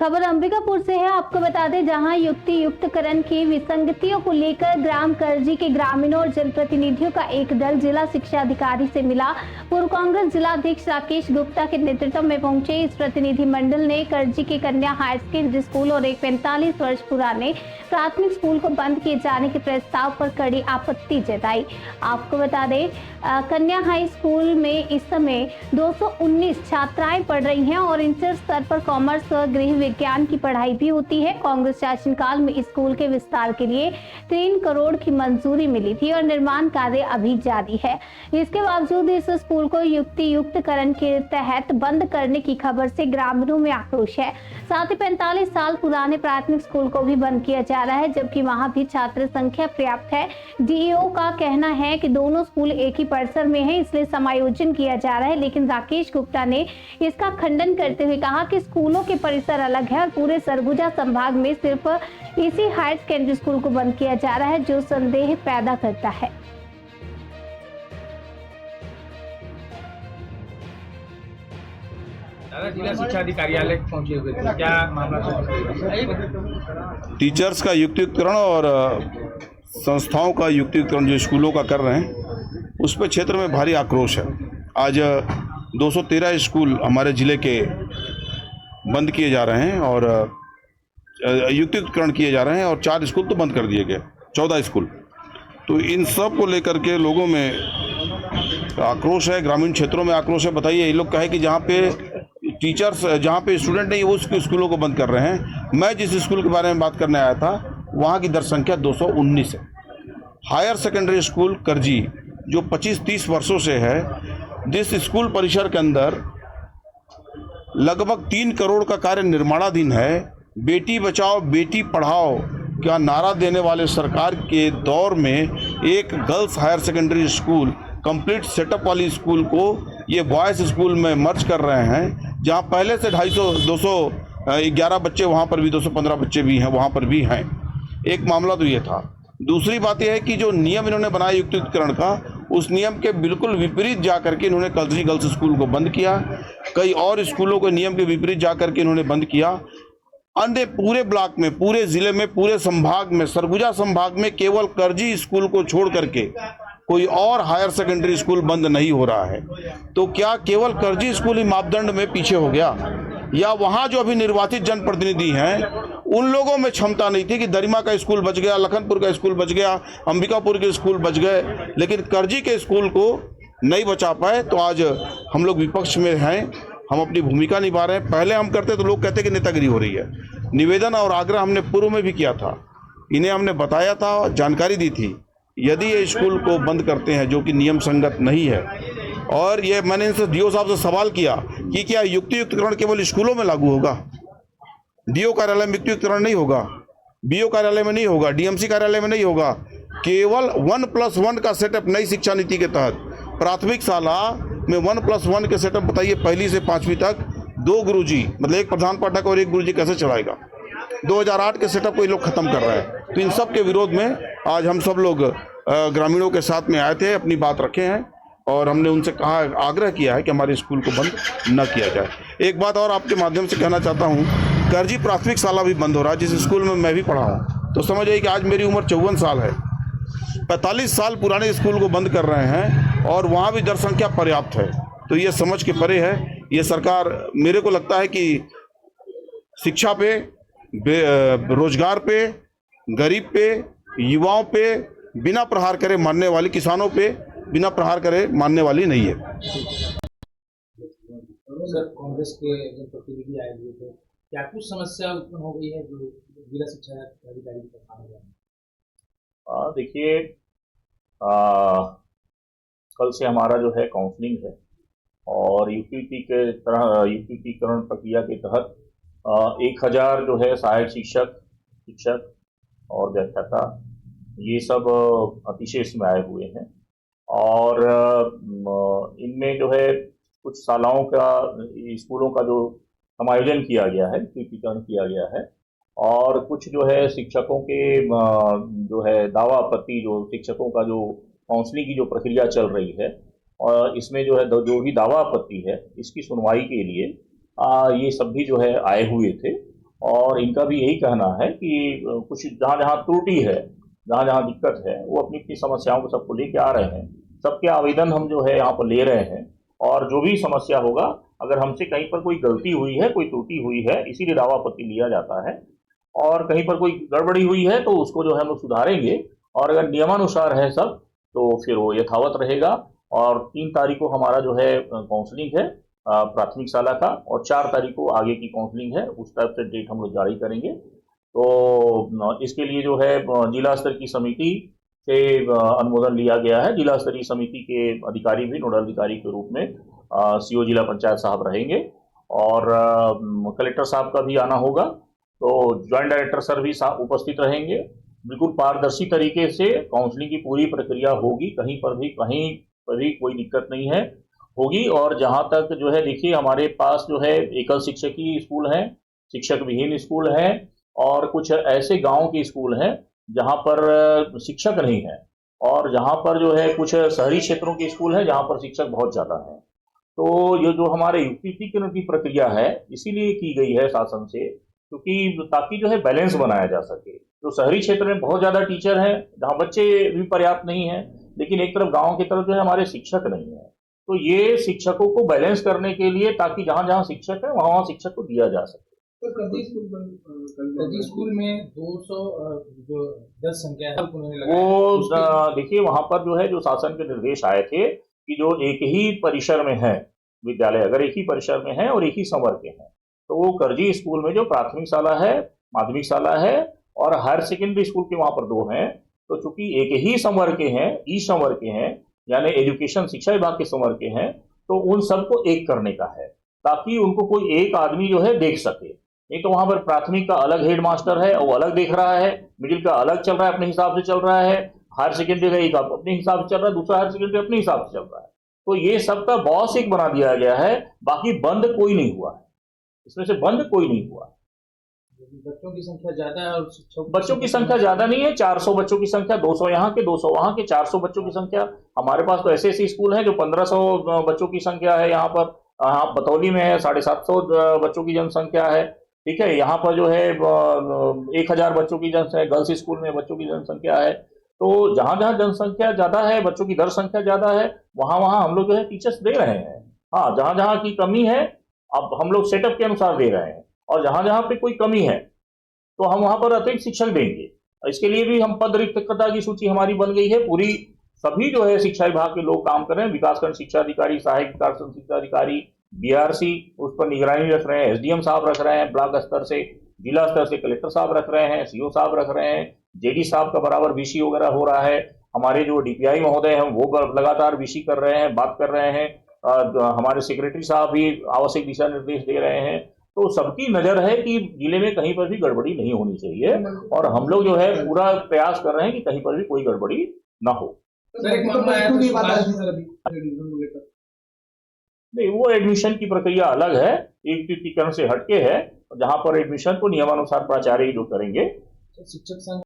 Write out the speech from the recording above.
खबर अंबिकापुर से है। आपको बता दें, जहां युक्तियुक्तकरण की विसंगतियों को लेकर ग्राम करजी के ग्रामीणों और जनप्रतिनिधियों का एक दल जिला शिक्षा अधिकारी से मिला। पूर्व कांग्रेस जिलाध्यक्ष राकेश गुप्ता के नेतृत्व में पहुंचे इस प्रतिनिधि मंडल ने करजी के कन्या हायर सेकेंडरी स्कूल और एक 45 वर्ष पुराने प्राथमिक स्कूल को बंद किए जाने के प्रस्ताव पर कड़ी आपत्ति जताई। आपको बता दें, कन्या हाई स्कूल में इस समय 219 छात्राएं पढ़ रही हैं और इंटर स्तर पर कॉमर्स व गृह विज्ञान की पढ़ाई भी होती है। कांग्रेस शासनकाल में इस स्कूल के विस्तार के लिए 3 करोड़ की मंजूरी मिली थी और निर्माण कार्य अभी जारी है। इसके बावजूद इस स्कूल को युक्तियुक्तकरण के तहत बंद करने की खबर से ग्रामीणों में आक्रोश है। साथ ही 45 साल पुराने प्राथमिक स्कूल को भी बंद किया जा रहा है, जबकि वहां भी छात्र संख्या पर्याप्त है। डीईओ का कहना है कि दोनों स्कूल एक ही परिसर में है, इसलिए समायोजन किया जा रहा है। लेकिन राकेश गुप्ता ने इसका खंडन करते हुए कहा कि स्कूलों के परिसर अलग है और पूरे सरगुजा संभाग में सिर्फ इसी हायर सेकेंडरी स्कूल को बंद किया जा रहा है, जो संदेह पैदा करता है। जिला शिक्षा अधिकारियालय पहुंचे हुए थे, क्या मामला था? टीचर्स का युक्तियुक्तकरण और संस्थाओं का युक्तियुक्तकरण जो स्कूलों का कर रहे हैं, उस पर क्षेत्र में भारी आक्रोश है। आज 213 स्कूल हमारे ज़िले के बंद किए जा रहे हैं और युक्तियुक्तकरण किए जा रहे हैं और 4 स्कूल तो बंद कर दिए गए, 14 स्कूल। तो इन सब को लेकर के लोगों में आक्रोश है, ग्रामीण क्षेत्रों में आक्रोश है। बताइए, ये लोग कहे कि जहाँ पे टीचर्स, जहाँ पे स्टूडेंट नहीं, वो स्कूलों को बंद कर रहे हैं। मैं जिस स्कूल के बारे में बात करने आया था, वहाँ की दर संख्या 219 है। हायर सेकेंडरी स्कूल करजी जो 25-30 वर्षों से है, जिस स्कूल परिसर के अंदर लगभग 3 करोड़ का कार्य निर्माणाधीन है। बेटी बचाओ बेटी पढ़ाओ का नारा देने वाले सरकार के दौर में एक girls higher secondary school, complete setup वाली स्कूल को ये बॉयज़ स्कूल में मर्ज कर रहे हैं, जहां पहले से 211 बच्चे, वहां पर भी 215 बच्चे भी हैं, वहां पर भी हैं। एक मामला तो ये था। दूसरी बात यह है कि जो नियम इन्होंने बनाया युक्तियुक्तकरण का, उस नियम के बिल्कुल विपरीत जाकर के इन्होंने करजी गर्ल्स स्कूल को बंद किया। कई और स्कूलों के नियम के विपरीत जाकर के इन्होंने बंद किया। अन्य पूरे ब्लॉक में, पूरे जिले में, पूरे संभाग में, सरगुजा संभाग में केवल करजी स्कूल को छोड़ करके कोई और हायर सेकेंडरी स्कूल बंद नहीं हो रहा है। तो क्या केवल करजी स्कूल ही मापदंड में पीछे हो गया, या वहां जो अभी निर्वाचित जनप्रतिनिधि हैं उन लोगों में क्षमता नहीं थी कि दरिमा का स्कूल बच गया, लखनपुर का स्कूल बच गया, अंबिकापुर के स्कूल बच गए, लेकिन करजी के स्कूल को नहीं बचा पाए। तो आज हम लोग विपक्ष में हैं, हम अपनी भूमिका निभा रहे हैं। पहले हम करते तो लोग कहते कि नेतागिरी हो रही है। निवेदन और आग्रह हमने पूर्व में भी किया था, इन्हें हमने बताया था, जानकारी दी थी। यदि ये स्कूल को बंद करते हैं, जो कि नियम संगत नहीं है, और ये मैंने इनसे डीओ साहब से सवाल किया कि क्या युक्तियुक्तकरण केवल स्कूलों में लागू होगा? डीओ कार्यालय में युक्तियुक्तकरण नहीं होगा, बीओ कार्यालय में नहीं होगा, डीएमसी कार्यालय में नहीं होगा। केवल 1+1 का सेटअप नई शिक्षा नीति के तहत प्राथमिक शाला में 1+1 के सेटअप, बताइए, 1ली से 5वीं तक 2 गुरुजी, मतलब एक प्रधान पाठक और 1 गुरुजी कैसे चलाएगा? 2008 के सेटअप को ये लोग खत्म कर रहे हैं। तो इन सब के विरोध में आज हम सब लोग ग्रामीणों के साथ में आए थे, अपनी बात रखे हैं और हमने उनसे कहा, आग्रह किया है कि हमारे स्कूल को बंद न किया जाए। एक बात और आपके माध्यम से कहना चाहता हूँ, करजी प्राथमिक शाला भी बंद हो रहा है, जिस स्कूल में मैं भी पढ़ा हूँ। तो समझ आइए कि आज मेरी उम्र 54 साल है, 45 साल पुराने स्कूल को बंद कर रहे हैं और वहाँ भी जनसंख्या पर्याप्त है। तो ये समझ के परे है। ये सरकार, मेरे को लगता है कि शिक्षा पे, रोजगार पे, गरीब पे, युवाओं पे बिना प्रहार करे मानने वाली, किसानों पे बिना प्रहार करे मानने वाली नहीं है। सर, कांग्रेस के प्रतिनिधि आए हुए थे, क्या कुछ समस्या उत्पन्न हो गई है जो जिला शिक्षा अधिकारी के सामने? देखिए, कल से हमारा जो है काउंसलिंग है और युक्तियुक्तकरण प्रक्रिया के तहत 1000 जो है सहायक शिक्षक और व्याख्याता, ये सब अतिशय इसमें आए हुए हैं। और इनमें जो है कुछ शालाओं का, स्कूलों का जो समायोजन किया गया है, युक्तिकरण किया गया है, और कुछ जो है शिक्षकों के जो है दावा आपत्ति, जो शिक्षकों का जो काउंसलिंग की जो प्रक्रिया चल रही है, और इसमें जो है जो भी दावा आपत्ति है, इसकी सुनवाई के लिए ये सब भी जो है आए हुए थे। और इनका भी यही कहना है कि कुछ जहाँ जहाँ त्रुटि है, जहाँ जहाँ दिक्कत है, वो अपनी अपनी समस्याओं को सबको लेके आ रहे हैं। सबके आवेदन हम जो है यहाँ पर ले रहे हैं, और जो भी समस्या होगा, अगर हमसे कहीं पर कोई गलती हुई है, कोई त्रुटि हुई है, इसीलिए दावा आपत्ति लिया जाता है, और कहीं पर कोई गड़बड़ी हुई है तो उसको जो है हम लोग सुधारेंगे, और अगर नियमानुसार है सब तो फिर वो यथावत रहेगा। और 3 तारीख को हमारा जो है काउंसलिंग है प्राथमिक शाला का, और 4 तारीख को आगे की काउंसलिंग है, उस टाइप से डेट हम लोग जारी करेंगे। तो इसके लिए जो है जिला स्तर की समिति से अनुमोदन लिया गया है। जिला स्तरीय समिति के अधिकारी भी नोडल अधिकारी के रूप में सीओ जिला पंचायत साहब रहेंगे, और कलेक्टर साहब का भी आना होगा, तो ज्वाइंट डायरेक्टर सर भी उपस्थित रहेंगे। बिल्कुल पारदर्शी तरीके से काउंसलिंग की पूरी प्रक्रिया होगी, कहीं पर भी कोई दिक्कत नहीं है होगी। और जहां तक जो है, देखिए हमारे पास जो है एकल शिक्षकीय स्कूल हैं, शिक्षक विहीन स्कूल हैं, और कुछ ऐसे गांव के स्कूल हैं जहां पर शिक्षक नहीं है, और जहां पर जो है कुछ शहरी क्षेत्रों के स्कूल हैं जहां पर शिक्षक बहुत ज़्यादा हैं। तो ये जो हमारे युक्तिकरण की प्रक्रिया है, इसीलिए की गई है शासन से, क्योंकि ताकि जो है बैलेंस बनाया जा सके। तो शहरी क्षेत्र में बहुत ज़्यादा टीचर हैं, जहाँ बच्चे भी पर्याप्त नहीं हैं, लेकिन एक तरफ गांव की तरफ जो है हमारे शिक्षक नहीं है। तो ये शिक्षकों को बैलेंस करने के लिए, ताकि जहाँ जहाँ शिक्षक है वहाँ शिक्षक को दिया जा सके। तो कर्जी स्कूल में 200 जो दस संख्या है उन्होंने लगाया, वो देखिए वहाँ पर जो है जो शासन के निर्देश आए थे कि जो एक ही परिसर में है विद्यालय, अगर एक ही परिसर में है और एक ही संवर्ग के हैं, तो वो कर्जी स्कूल में जो प्राथमिक शाला है, माध्यमिक शाला है और हायर सेकेंडरी स्कूल के वहाँ पर 2 हैं, तो चूंकि एक ही संवर्ग के हैं, ई संवर्ग के हैं, यानी एजुकेशन शिक्षा विभाग के संवर्ग के हैं, तो उन सबको एक करने का है, ताकि उनको कोई एक आदमी जो है देख सके। नहीं तो वहां पर प्राथमिक का अलग हेड मास्टर है, वो अलग देख रहा है, मिडिल का अलग चल रहा है, अपने हिसाब से चल रहा है, हायर सेकेंडरी का एक अपने हिसाब से चल रहा है, दूसरा हायर सेकेंडरी अपने हिसाब से चल रहा है। तो ये सबका बॉस एक बना दिया गया है, बाकी बंद कोई नहीं हुआ है, इसमें से बंद कोई नहीं हुआ है। बच्चों की संख्या ज्यादा है और बच्चों की संख्या ज्यादा नहीं है, 400 बच्चों की संख्या, 200 यहाँ के 200 वहाँ के, 400 बच्चों की संख्या। हमारे पास तो ऐसे स्कूल हैं जो 1500 बच्चों की संख्या है, यहाँ पर बतौली में है 750 बच्चों की जनसंख्या है, ठीक है। यहाँ पर जो है 1000 बच्चों की जनसंख्या, गर्ल्स स्कूल में बच्चों की जनसंख्या है। तो जहाँ जहाँ जनसंख्या ज्यादा है, बच्चों की दर संख्या ज्यादा है, वहाँ वहाँ हम लोग जो है टीचर्स दे रहे हैं। हाँ, जहाँ जहाँ की कमी है अब हम लोग सेटअप के अनुसार दे रहे हैं, और जहाँ जहाँ पे कोई कमी है तो हम वहाँ पर अतिरिक्त शिक्षक देंगे। इसके लिए भी हम पद रिक्तता की सूची हमारी बन गई है पूरी। सभी जो है शिक्षा विभाग के लोग काम कर रहे हैं, विकासखंड शिक्षा अधिकारी, सहायक विकासखंड शिक्षा अधिकारी, बीआरसी उस पर निगरानी रख रहे हैं, एसडीएम साहब रख रहे हैं, ब्लॉक स्तर से, जिला स्तर से कलेक्टर साहब रख रहे हैं, सीओ साहब रख रहे हैं, जेडी साहब का बराबर बीसी वगैरह हो रहा है। हमारे जो डीपीआई महोदय हैं वो लगातार बीसी कर रहे हैं, बात कर रहे हैं। हमारे सेक्रेटरी साहब भी आवश्यक दिशा निर्देश दे रहे हैं। तो सबकी नजर है कि जिले में कहीं पर भी गड़बड़ी नहीं होनी चाहिए, और हम लोग जो है पूरा प्रयास कर रहे हैं कि कहीं पर भी कोई गड़बड़ी ना हो। सर एक मामला है नहीं, वो एडमिशन की प्रक्रिया अलग है, एकत्रीकरण से हटके है, जहां पर एडमिशन को नियमानुसार प्राचार्य जो करेंगे। शिक्षक संघ